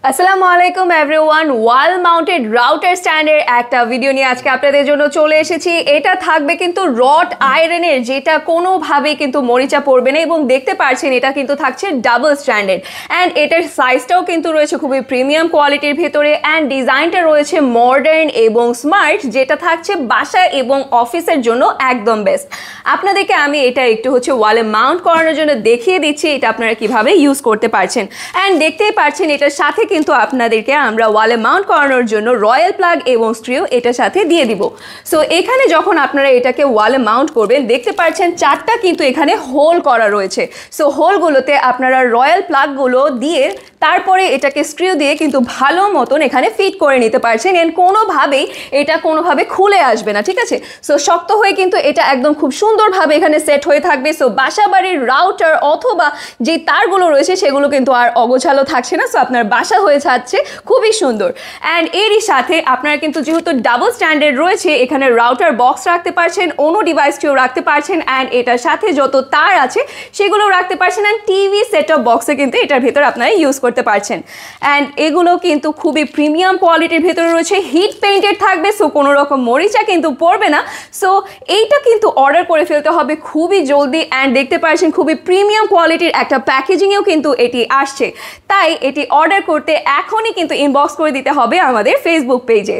আসসালামু আলাইকুম এভরিওয়ান, ওয়াল mounted router স্ট্যান্ডের একটা ভিডিও নিয়ে আজকে আপনাদের জন্য চলে এসেছি। এটা থাকবে কিন্তু রড আয়রনের, যেটা কোনোভাবেই কিন্তু মরিচা পড়বে না এবং দেখতে পাচ্ছেন এটা কিন্তু থাকছে ডাবল স্ট্যান্ডেড অ্যান্ড এটার সাইজটাও কিন্তু রয়েছে খুবই প্রিমিয়াম কোয়ালিটির ভেতরে অ্যান্ড ডিজাইনটা রয়েছে মডার্ন এবং স্মার্ট, যেটা থাকছে বাসা এবং অফিসের জন্য একদম বেস্ট। আপনাদেরকে আমি এটা একটু ওয়ালে মাউন্ট করানোর জন্য দেখিয়ে দিচ্ছি এটা আপনারা কিভাবে ইউজ করতে পারছেন অ্যান্ড দেখতেই পাচ্ছেন এটার সাথে কিন্তু আপনাদেরকে আমরা ওয়ালে মাউন্ট করানোর জন্য রয়্যাল প্লাগ এবং স্ক্রু এটার সাথে দিয়ে দিব। সো এখানে যখন আপনারা এটাকে ওয়ালে মাউন্ট করবেন দেখতে পাচ্ছেন চারটা কিন্তু এখানে হোল করা রয়েছে। সো হোলগুলোতে আপনারা রয়্যাল প্লাগগুলো দিয়ে তারপরে এটাকে স্ক্রু দিয়ে কিন্তু ভালো মতন এখানে ফিট করে নিতে পারছেন এন্ড কোনোভাবে খুলে আসবে না, ঠিক আছে। সো শক্ত হয়ে কিন্তু এটা একদম খুব সুন্দরভাবে এখানে সেট হয়ে থাকবে। সো বাসা বাড়ির রাউটার অথবা যে তারগুলো রয়েছে সেগুলো কিন্তু আর অগোছালো থাকছে না। সো আপনার বাসা হয়ে যাচ্ছে খুবই সুন্দর অ্যান্ড এরই সাথে আপনারা কিন্তু যেহেতু ডাবল স্ট্যান্ডার্ড রয়েছে এখানে রাউটার বক্স রাখতে পারছেন, অন্য ডিভাইসটিও রাখতে পারছেন অ্যান্ড এটার সাথে যত তার আছে সেগুলো রাখতে পারছেন অ্যান্ড টিভি সেট টপ বক্সে কিন্তু এটার ভেতর আপনারা ইউজ করতে পারছেন অ্যান্ড এগুলো কিন্তু খুবই প্রিমিয়াম কোয়ালিটির ভেতরে রয়েছে, হিট পেইন্টেড থাকবে। সো কোনো রকম মরিচা কিন্তু পড়বে না। সো এইটা কিন্তু অর্ডার করে ফেলতে হবে খুবই জলদি অ্যান্ড দেখতে পাচ্ছেন খুবই প্রিমিয়াম কোয়ালিটির একটা প্যাকেজিংয়েও কিন্তু এটি আসছে। তাই এটি অর্ডার করতে এখনই কিন্তু ইনবক্স করে দিতে হবে আমাদের ফেসবুক পেজে।